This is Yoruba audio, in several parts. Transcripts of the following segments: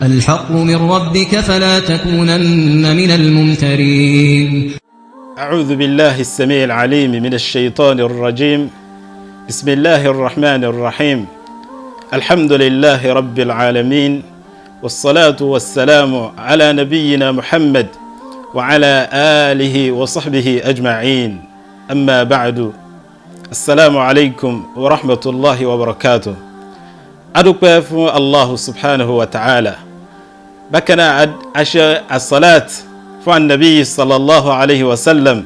الحق من ربك فلا تكونن من الممترين. أعوذ بالله السميع العليم من الشيطان الرجيم. بسم الله الرحمن الرحيم. الحمد لله رب العالمين، والصلاة والسلام على نبينا محمد وعلى آله وصحبه أجمعين. أما بعد، السلام عليكم ورحمة الله وبركاته. أدوكم فún الله سبحانه وتعالى. بكنا عشاء الصلاة fún النبي صلى الله عليه وسلم.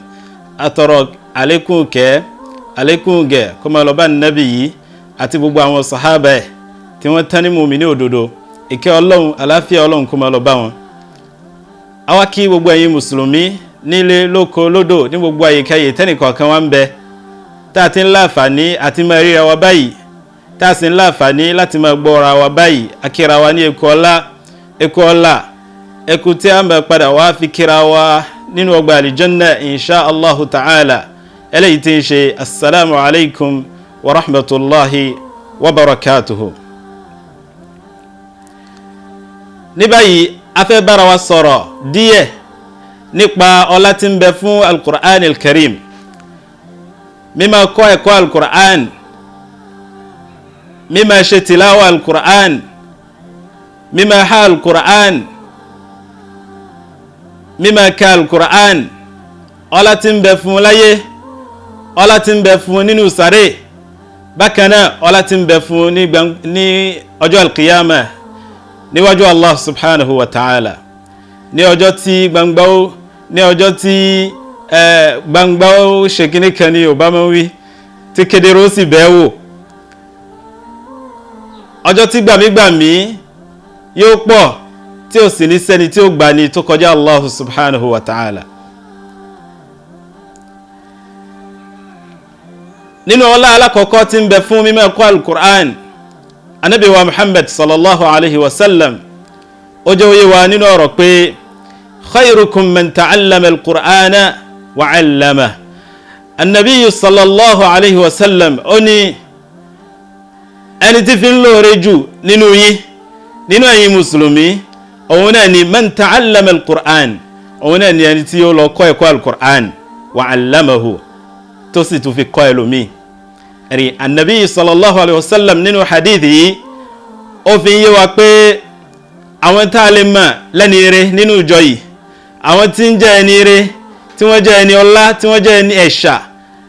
أترك عليكم كما لبا النبي àti gbogbo àwọn sàhábà tí wọ́n tán ní mùmínì òdodo. Ìkẹ́ Ọlọ́run àlàáfíà Ọlọ́run kó máa lọ bá wọn. Àwa kí gbogbo ẹ̀yin mùsùlùmí nílé lóko lódò ní gbogbo àyíkáyé tẹ́nìkọ̀ọ̀kan wa ń bẹ. Tá ti ń láǹfààní àti máa ríra wa báyìí. Tá sì ń láǹfààní láti máa gbọ́ra wa báyìí. Akíra wa ní ẹkú ọlá ẹkú tí a máa padà wá fi kíra wa nínú ọgbà àlìjánná insha Allahu ta'ala. Eléyìí tí ń ṣe assalamu alaikum wa rahmatullahi wa barakatuhu. Ní báyìí a fẹ́ bára wa sọ̀rọ̀ díẹ̀ nípa ọlá tí ń bẹ fún al-Qur'an al-Karim. Mímá kọ́ ẹ̀kọ́ al-Qur'an, mímá ṣe tìláwà al-Qur'an, mímá ha al-Qur'an, mímá ka al-Qur'an. Ọlá tí ń bẹ fún láyé, ọlá tí ń bẹ fún nínú sàréè. Bákan náà ọlá tí ń bẹ fún ní ọjọ́ al-Qiyamah níwájú Allah subhanahu wa ta'ala. Ní ọjọ́ tí gbangba ó ṣe kíní kan ní Obama wí tí kedere ó sì bẹ̀wò. Ọjọ́ tí gbàmígbàmí yóò pọ̀ tí ó sì ní sẹ́ni tí ó gbà ní tó kọjá Allah subhanahu wa ta'ala. Nínú ọlá alákọ̀ọ́kọ́ tí ń bẹ fún mímọ̀ ẹ̀kọ́ al-Qur'an, Ànábì wa Muhammad sallallahu alaihi wasallam ó jẹ́ òye wa nínú ọ̀rọ̀ pé khayrukum man ta'allama al-Qur'ana wa 'allama. Ànábì sallallahu alaihi wasallam ó ní ẹni tí fi ń lóore jù nínú yín, nínú ẹ̀yin mùsùlùmí, òun náà ni man ta'allama al-Qur'an, òun náà ni ẹni tí ó lọ kọ́ ẹ̀kọ́ al-Qur'an wa 'allamahu, tó sì tún fi kọ́ ẹlòmíì. Ẹ̀rí Ànábì sallallahu alaihi wasallam nínú hadith yìí ó fi yé wa pé àwọn tá a lè mọ̀ lẹ́ni ire nínú ìjọ yìí, àwọn tí ń jẹ́ ẹni ire, tí wọ́n jẹ́ ẹni ọlá, tí wọ́n jẹ́ ẹni ẹ̀ṣà,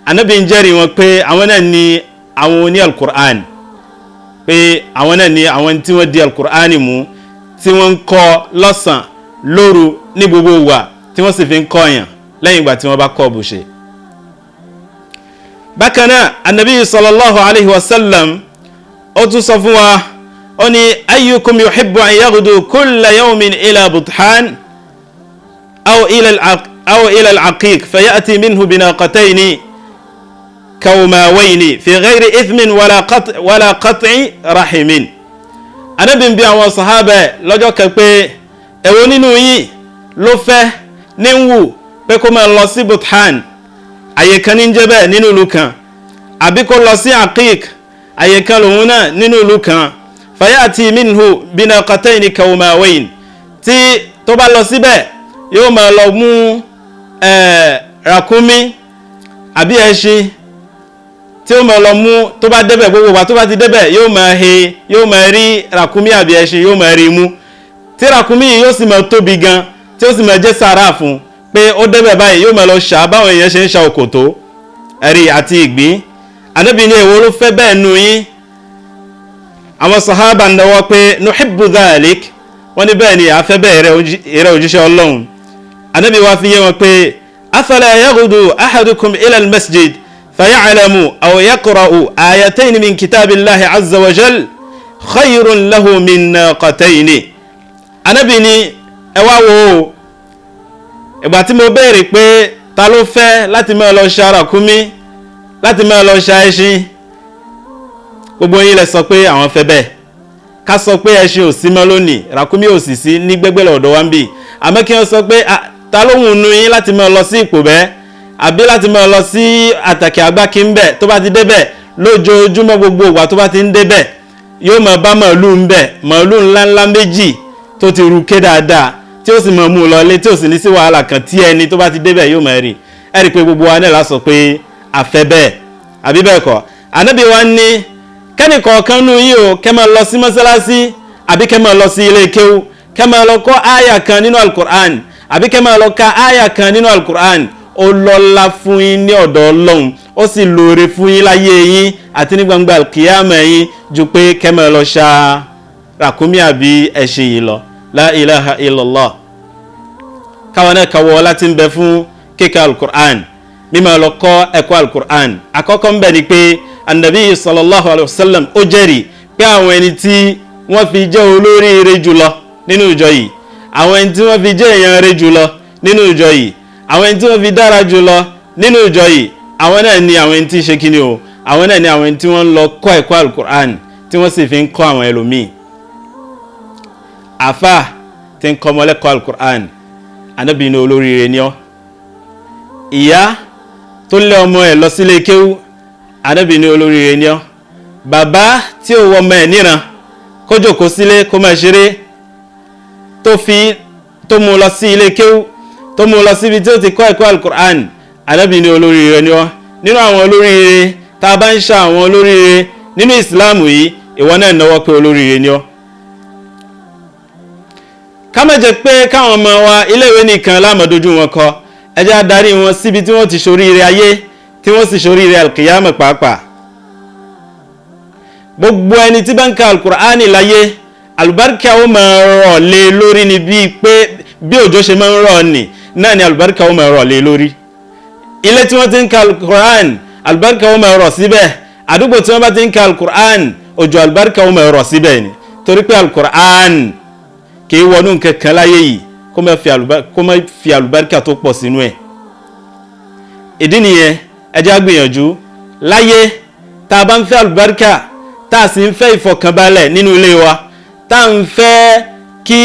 Ànábì ń jẹ́rìí wọn pé àwọn náà ni àwọn oní al-Qur'an, pé àwọn náà ni àwọn tí wọ́n di al-Qur'an mú, tí wọ́n ń kọ́ lọ́sàn lóru ní gbogbo wa, tí wọ́n sì fi ń kọ́ yàn lẹ́yìn ìgbà tí wọ́n bá kọ́ bùṣe. Bákan náà Ànábì sallallahu alaihi wasallam ó tún sọ fún wa, ó ní ayyukum yuhibbu an yaghdu kulla yawmin ila buthan aw ila al-aqiq fayati minhu binaqatayn kawmawayni fi ghayri ithmin wala qat'i rahimin. Ànábì ń bi àwọn sàhábà lọ́jọ́ kan pé èwo nínú yín ló fẹ́ ní wù pé kó máa lọ sí buthan, àyè kan ní jẹ́ bẹ́ẹ̀ nínú ìlú kan, àbí kó lọ sí Aqiq, àyè kan lòun náà nínú ìlú kan, fayati minhu binaqatayn kawmawayn, tí tó bá lọ síbẹ̀ yóò máa lọ mú ràkúnmí àbí ẹṣin tí ó máa lọ mú, tó bá débẹ̀ gbogbo wa tó bá ti débẹ̀ yóò máa rí ràkúnmí àbí ẹṣin, yóò máa rí mú, tí ràkúnmí yóò sì máa tóbi gan, tí ó sì máa jẹ́ sàárà fún pé ó débẹ̀ báyìí yóò máa lọ ṣà báwọn èèyàn ṣe ń ṣà òkòtó ẹ̀rí àti ìgbín. Ànábì ní èwo ló fẹ́ bẹ́ẹ̀ nù yín? Àwọn sàhábà ń dáwọ́ pé nuhibbu dhalik, wọ́n ní bẹ́ẹ̀ ni a fẹ́ bẹ́ẹ̀ rẹ̀ òjíṣẹ́ Ọlọ́run. Ànábì wá fi yé wọn pé afala yaghdu ahadukum ila al-masjid faya'lamu aw yaqra'u ayatayn min kitabillahi azza wa jal khayrun lahu min naqatayn. Ànábì ní ẹ wá wò ó, ìgbà tí mo béèrè pé ta ló fẹ́ láti máa lọ ṣà ràkúnmí, láti máa lọ ṣà ẹṣin, gbogbo yín lẹ sọ pé àwọn fẹ́ bẹ́ẹ̀. Ká sọ pé ẹṣin ò sí mọ́ lónìí, ràkúnmí ò sì sí ní gbẹ́gbẹ́lẹ̀ ọ̀dọ̀ wa ń bì, àmọ́ kí wọ́n sọ pé ta ló wù nú yín láti máa lọ sí Ìpòbẹ́ àbí láti máa lọ sí Àtàkì Àgbákí ń bẹ̀, tó bá ti débẹ̀ lójoojúmọ́ gbogbo ìgbà tó bá ti ń débẹ̀ yóò máa bá màálù ń bẹ̀, màálù ńláńlá méjì tó ti ru ké dáadáa tí ó sì mọ̀ mú lọ lé tí ó sì ní sí wàhálà kan tí ẹni tó bá ti débẹ̀ yóò máa rí ẹ rí pé gbogbo wa náà la sọ pé àfẹ́ bẹ́ẹ̀ àbí bẹ́ẹ̀ kọ́ ànábì wa ní kẹ́nìkọ̀ọ̀kan nù yìí o kẹ́ máa lọ sí mọ́sálásí àbí kẹ́ máa lọ sí ilé kéwú kẹ́ máa lọ kọ́ àyà kan nínú alukur'an àbí kẹ́ máa lọ ka àyà kan nínú alukur'an ó lọ́lá fún yín ní ọ̀dọ̀ Ọlọ́run ó sì lóore fún yín láyé yín àti ní gbangba kìyàmà yín ju pé kẹ́ máa lọ ṣa ràkúnmí àbí ẹṣin yìí lọ la ilaha illallah. káwọn náà kàwọ́ láti ń bẹ fún kíkà alukur'an mímọ̀ lọ kọ́ ẹ̀kọ́ alukur'an àkọ́kọ́ ń bẹ ni pé anabi sallallahu alayhi wa sallam ó jẹ́rìí pé àwọn ẹni tí wọ́n fi jẹ́ olóríire jùlọ nínú ìjọ yìí àwọn ẹni tí wọ́n fi jẹ́ èèyàn rere jùlọ nínú ìjọ yìí àwọn ẹni tí wọ́n fi dára jùlọ nínú ìjọ yìí àwọn náà ni àwọn ẹni tí ṣe kíni o àwọn náà ni àwọn ẹni tí wọ́n lọ kọ́ ẹ̀kọ́ alukur'an tí wọ́n sì fi ń kọ́ àwọn ẹlòmíì àfà tí ń kọ́ ọmọlẹ́kọ́ alukur'an Ànábì ní olóríire ni ọ́ ìyá tó lé ọmọ ẹ̀ lọ sílé kéwú Ànábì ní olóríire ni ọ́ bàbá tí ó wọ ọmọ ẹ̀ níran kó jókòó sílé kó máa ṣeré tó mú lọ sí ilé kéwú tó mú lọ síbi tí ó ti kọ́ ẹ̀kọ́ alukur'an Ànábì ní olóríire ni ọ́ nínú àwọn olóríire tá a bá ń ṣe àwọn olóríire nínú ìsìláàmù yìí ìwọ náà náwó pé olóríire ni ọ́. ká má jẹ́ pé káwọn ọmọ wa iléèwé nìkan lámọ̀dójú wọn kọ ẹ jẹ́ á darí wọn síbi tí wọ́n ti ṣoríire ayé tí wọ́n sì ṣoríire alkiyama pàápàá. gbogbo ẹni tí bá ń ka alukur'ani láyé alubarika ó máa rọ̀ lé lórí ni bíi pé bí òjò ṣe máa ń rọ̀ ni náà ni alubarika ó máa rọ̀ lé lórí. ilé tí wọ́n ti ń ka alukur'an alubarika ó máa rọ̀ síbẹ̀ àdúgbò tí wọ́n bá ti ń ka alukur'an òjò alubarika ó máa rọ̀ síbẹ̀ ni torí pé alukur'an kì í wọnú nǹkan kan láyé yìí kó má fi alubarika tó pọ̀ sínú ẹ̀. ìdí nìyẹn ẹ jẹ́ á gbìyànjú láyé tá a bá ń fẹ́ alubarika tá a sì ń fẹ́ ìfọ̀kànbalẹ̀ nínú ilé wa tá a ń fẹ́ kí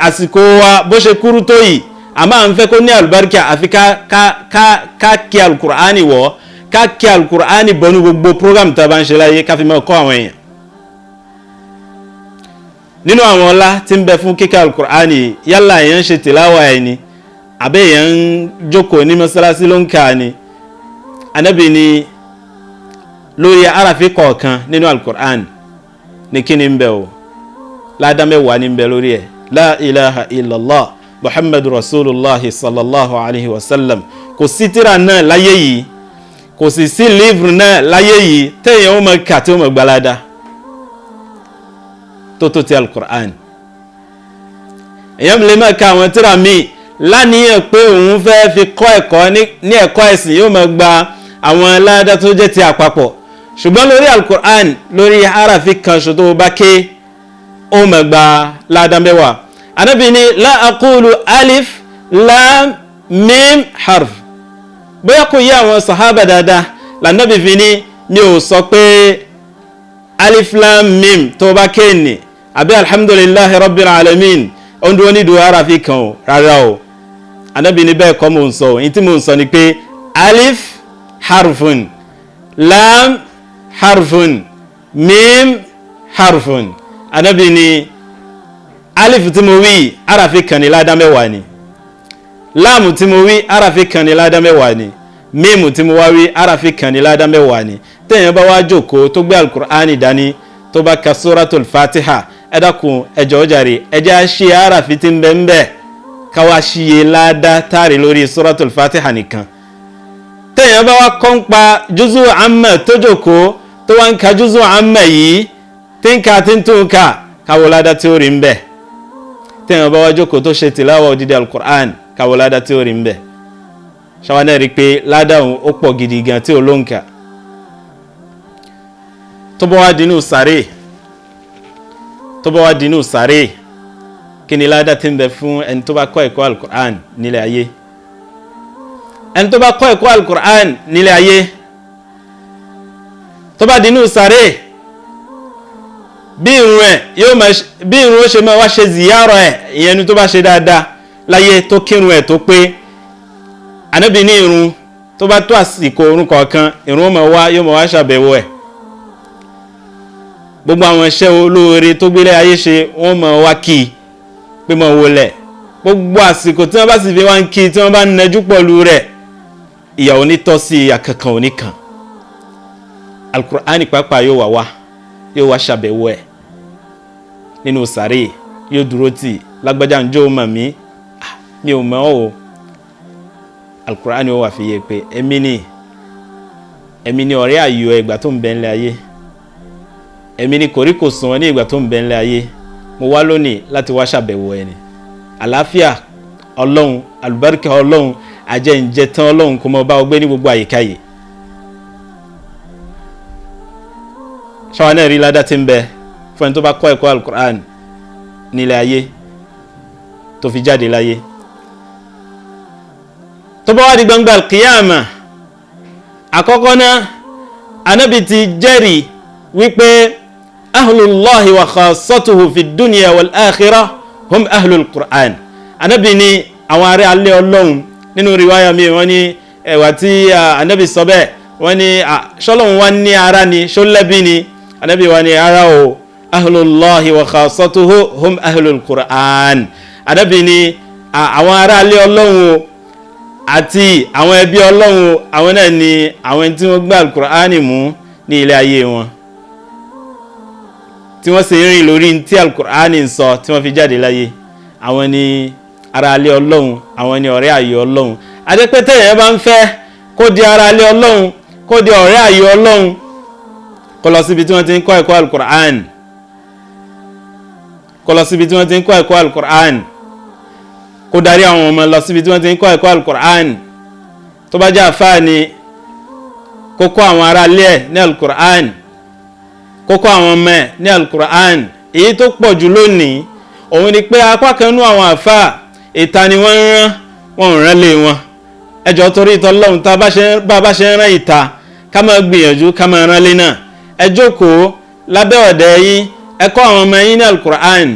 àsìkò wa bó ṣe kúrú tó yìí àmọ́ à ń fẹ́ kó ní alubarika àfi ká kí alukur'ani wọ̀ ká kí alukur'ani bọ́nú gbogbo program tá a bá ń ṣe láyé ká fi máa kọ́ àwọn èèyàn. nínú àwọn ọlá tí ń bẹ fún kíkà alukur'ani yálà èèyàn ń ṣe tìláwà ẹ̀ ni àbẹ́ èèyàn ń jókòó ní mọ́sálásí ló ń kà ni Ànábì ní lórí arafi kọ̀ọ̀kan nínú alukur'an ní kí ni ń bẹ o ládá mẹ́wàá ní ń bẹ lórí ẹ̀ la ilaha illallah muhammadu rasulullah sallallahu alaihi wasallam kò sí tírà náà láyé yìí kò sì sí livre náà láyé yìí téèyàn ó máa kà tí ó máa gbalada tó ti alukur'an. èèyàn lè máa ka àwọn tírà míì láníyàn pé òun fẹ́ fi kọ́ ẹ̀kọ́ ní ẹ̀kọ́ ẹ̀sìn yóò máa gba àwọn aládá tó jẹ́ ti àpapọ̀ ṣùgbọ́n lórí alukur'an lórí harafi kan ṣo tó bá ké ó máa gba ládá mẹ́wàá. Ànábì ní la aqulu alif lam mim harf bóyá kò yé àwọn sàhábà dáadáa lànàbì fi ní mi ò sọ pé alif lam mim tó bá ké ní àbí alhamdulillahi rabbil alamin ó ń dúró ní ìdúró harafi kan o rárá o Ànábì ní bẹ́ẹ̀ kọ́ mò ń sọ o èyí tí mò ń sọ ni pé alif harfun lam harfun mim harfun. Ànábì ní alif tí mo wí harafi kan ní ládá mẹ́wàá ni lam tí mo wí harafi kan ní ládá mẹ́wàá ni mim tí mo wá wí harafi kan ní ládá mẹ́wàá ni. téèyàn bá wá jókòó tó gbé alukur'ani dání tó bá ka suratul fatiha ẹ dákun ẹ jọ̀ọ́ jàre ẹ jẹ́ á ṣe harafi tí ń bẹ ń bẹ ká wá ṣiye ládá táàrí lórí suratul fatiha nìkan. téèyàn bá wá kọ́ ń pa júzù àmà tó jókòó tó wá ń ka júzù àmà yìí tí ń ka tí ń tún ka káwọ́ ládá tí ó rí ń bẹ. téèyàn bá wá jókòó tó ṣe tìláwà òdìdí alukur'an káwọ́ ládá tí ó rí ń bẹ. ṣáwọn náà rí i pé ládá òun ó pọ̀ gidi gan tí ó ló ń kà. tó bá wá dínú sàréè kí ni ládá tí ń bẹ fún ẹni tó bá kọ́ ẹ̀kọ́ alukur'an nílé ayé. ẹni tó bá kọ́ ẹ̀kọ́ alukur'an nílé ayé tó bá dínú sàréè bí irun ó ṣe máa wá ṣe ziyarọ ẹ̀ ìyẹn ni tó bá ṣe dáadáa láyé tó kírun ẹ̀ tó pé. Ànábì ní irun tó bá tó àsìkò orun kọ̀ọ̀kan irun ó máa wá yóò máa wá ṣàbẹ̀wò ẹ̀. gbogbo àwọn iṣẹ́ olóore tó gbélé ayé ṣe wọ́n máa wá kí pé mọ́ wọlẹ̀ gbogbo àsìkò tí wọ́n bá sì fi wá ń kí tí wọ́n bá ń nẹjú pọ̀lú rẹ̀ ìyà ò ní tọ́ sí akẹ́kọ̀ọ́ oníkan. Al-Qur'ani pàápàá yóò wá ṣàbẹ̀wò ẹ̀ nínú sàréè yóò dúró tì lágbájá ń jó mọ̀ mí mi ò mọ̀ ọ́. Al-Qur'ani ó wà fi yé pé èmi ni ọ̀rẹ́ ayò ìgbà tó ń bẹ nílé ayé, èmi ni kòríkòsùn wọn ní ìgbà tó ń bẹ nílé ayé, mo wá lónìí láti wá ṣàbẹ̀wò ẹni. Àlàáfíà Ọlọ́run, àlùbáríkà Ọlọ́run, àjẹǹjẹ tán Ọlọ́run kó mọ bá ọgbẹ́ ní gbogbo àyíká yìí. ṣáwọn náà rí ládá tí ń bẹ fún ẹni tó bá kọ́ ẹ̀kọ́ Al-Qur'an nílé ayé tó fi jáde láyé. tó bá wá di gbangba al-qiyama, àkọ́kọ́ náà Ànábì ti jẹ́rìí wípé ahlullahi wa khassatuhu fi dunya wal akhirah hum ahlul Qur'an. Ànábì ni àwọn ará alẹ́ Ọlọ́run. Nínú riwaya mi wọ́n ní ẹ̀wà tí Ànábì sọ bẹ́ẹ̀ wọ́n ní ṣọ́lọ́run wá ní ara ni ṣọ́lẹ́bí ni. Ànábì wá ní ara o, ahlullahi wa khassatuhu hum ahlul Qur'an. Ànábì ni àwọn ará alẹ́ Ọlọ́run àti àwọn ẹbí Ọlọ́run, àwọn náà ni àwọn tí wọ́n gbà Al-Qur'an mú ní ilé ayé wọn, tí wọ́n sì rìn lórí tí Al-Qur'an ń sọ tí wọ́n fi jáde láyé. Àwọn ni ara alẹ́ Ọlọ́run, àwọn ni ọ̀rẹ́ ayò Ọlọ́run. Adépẹ́tẹ́ yẹn bá ń fẹ́ kó di ara alẹ́ Ọlọ́run, kó di ọ̀rẹ́ ayò Ọlọ́run, kó lọ síbi tí wọ́n ti ń kọ́ ẹ̀kọ́ Al-Qur'an, kó lọ síbi tí wọ́n ti ń kọ́ ẹ̀kọ́ Al-Qur'an, kó darí àwọn ọmọ lọ síbi tí wọ́n ti ń kọ́ ẹ̀kọ́ Al-Qur'an. Tó bá jẹ́ àfáà ni kó kọ́ àwọn ará ilé ẹ̀ ní Al-Qur'an, kó kọ́ àwọn ọmọ ẹ̀ ní Al-Qur'an. Èyí tó pọ̀ jù lónìí òun ni pé apá kan nú àwọn àfáà ìta ni wọ́n ń rán, wọ́n ń rán lé wọn. Ẹjọ́ torí ìtọ́lọ́run tá bá ṣe ń rán ìta ká máa gbìyànjú ká máa rán lé náà. Ẹ jókòó lábẹ́ ọ̀dẹ̀ yín, ẹ kọ́ àwọn ọmọ yín ní Al-Qur'an,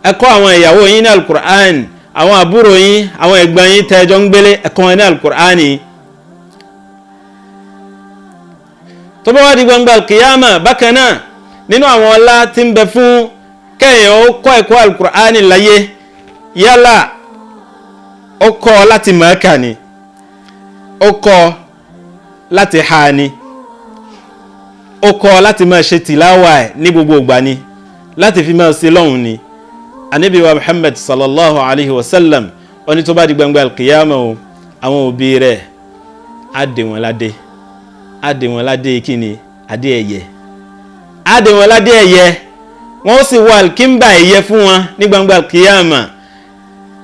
ẹ kọ́ àwọn ìyàwó yín ní Al-Qur'an, àwọn àbúrò yín, àwọn ẹ̀gbọ́n yín tẹ́jọ́ ń gbélé, ẹ kọ́ wọn ní Al-Qur'an. Tó bá wá di gbangba al-qiyama, bákan náà nínú àwọn ọlá tí ń bẹ fún kẹ́yìn ó kọ́ ẹ̀kọ́ Al-Qur'an láyé, yálà ó kọ́ láti mọ̀ọ́kà ni, ó kọ́ láti ha ni, ó kọ́ láti máa ṣe tìláwà ẹ̀ ní gbogbo ìgbà ni, láti fi máa ṣe lọ́hùn ni. Ànábì wa Muhammad sallallahu alaihi wasallam ó ní tó bá di gbangba al-qiyama o, àwọn òbí rẹ̀ á dè wọ́n ládé kíni adé ẹ̀yẹ, á dè wọ́n ládé ẹ̀yẹ, wọ́n sì wọ alkimba ẹ̀yẹ fún wọn ní gbangba al-qiyama.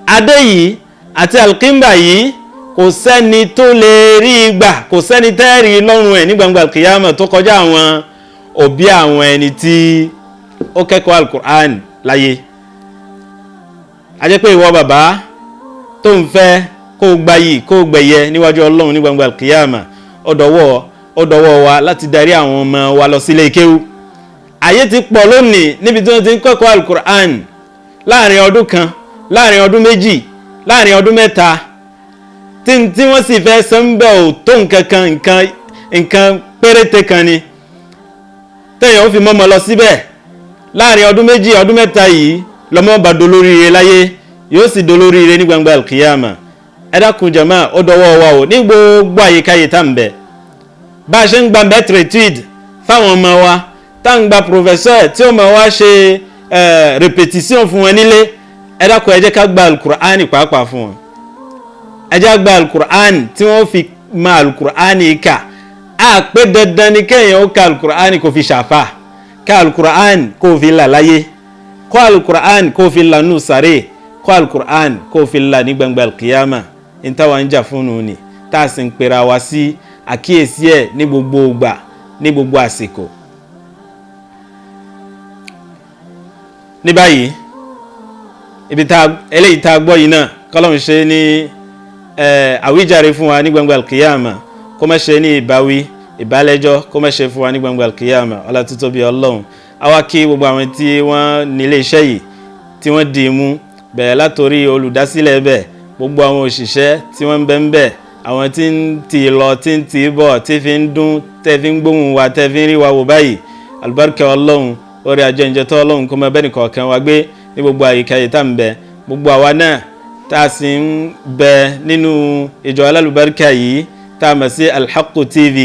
Adé yìí àti alkimba yìí kò sẹ́ni tó lè rí ìgbà, kò sẹ́ni tẹ́rì lọ́rùn ẹ̀ ní gbangba al-qiyama tó kọjá àwọn òbí àwọn ẹni tí ó kẹ́kọ̀ọ́ Al-Qur'an láyé. A jẹ́ pé ìwọ bàbá tó ń fẹ́ kó gbayì kó gbẹ̀yẹ níwájú Ọlọ́run ní gbangba al-qiyama, ó dọwọ́ wa láti darí àwọn ọmọ wa lọ sílé kéwú. Ayé ti pọ̀ lónìí níbi tí wọ́n ti ń kẹ́kọ̀ọ́ Al-Qur'an láàrin ọdún kan, láàrin ọdún méjì, láàrin ọdún mẹ́ta, tí wọ́n sì fẹ́ sẹ́ńbẹ̀ ò tó nǹkan péréte kan ni tẹ́yàn ó fi mọ́mọ́ lọ síbẹ̀. Láàrin ọdún méjì, ọdún mẹ́ta yìí lọ́mọ bá dolóríire láyé, yóò sì dolóríire ní gbangba al-qiyama. Ẹ dákun jàmáà, ó dọwọ́ wa o ní gbogbo àyíkáyé tá ń bẹ. Bá a ṣe ń gba mẹ́tìrìtìd fáwọn ọmọ wa, tá ń gba professor tí ó máa wá ṣe repetition fún wọn nílé, ẹ dákun ẹ jẹ́ ká gba al-Qur'ani pàápàá fún wọn. Ẹ jẹ́ gba al-Qur'an tí wọ́n fi ma al-Qur'ani kà. A pé dandan ni kéèyàn ó ka al-Qur'ani kó fi ṣàfà, ká al-Qur'an kó fi là láyé, kọ́ al-Qur'an kó fi là nù sàré, kọ́ al-Qur'an kó fi là ní gbangba al-qiyama. In táwa ń jà fún un ni, tá a sì ń pera wa sí àkíyèsí ẹ̀ ní gbogbo ìgbà, ní gbogbo àsìkò. Ní báyìí eléyìí tá a gbọ́ yìí náà kọ́lọ́run ṣe ní àwíjàre fún wa ní gbangba al-qiyama, kó má ṣe ní ìbáwí ìbálẹ́jọ́, kó má ṣe fún wa ní gbangba al-qiyama. Ọlá títóbi Ọlọ́run. Àwa kí gbogbo àwọn tí wọ́n nílé iṣẹ́ yìí tí wọ́n dì í mú, bẹ̀rẹ̀ látorí olùdásílẹ̀ bẹ̀, gbogbo àwọn òṣìṣẹ́ tí wọ́n ń bẹ ń bẹ̀, àwọn tí ń tì lọ tí ń tì bọ̀, tí fi ń dún, tẹ́ fi ń gbóhùn wa, tẹ́ fi ń rí wa wò báyìí. Àlùbáríkà Ọlọ́run, orí àjẹǹjẹ tó Ọlọ́run kó máa bẹ́ẹ̀ nìkọ̀ọ̀kan wa gbé ní gbogbo àyíká yìí tá ń bẹ. gbogbo àwa náà tá a sì ń bẹ nínú ìjọ alálùbáríkà yìí tá a mọ̀ sí Al-Haqqu TV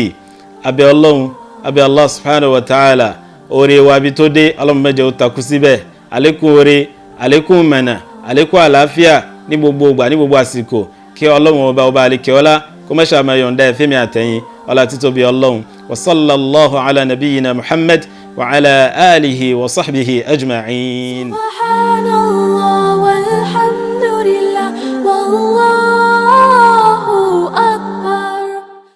abẹ́ ọlọ́run abẹ́ Allah subhanahu wa ta'ala oore wa bí tó dé ọlọ́run mẹ́jọ ó takú síbẹ̀ àlékún oore àlékún mẹ́nà àlékún àlàáfíà ní gbogbo ìgbà ní gbogbo àsìkò kí ọlọ́run ọba àlékè ọlá kó má ṣàmà yọ̀ǹda ẹ̀fẹ́mi àtẹ̀yìn ọlá títóbi ọlọ́run wa sallallahu ala nabiyyina Muhammad wa ala alihi wa sahbihi ajma'in. Subhanallah walhamdulillah wallah.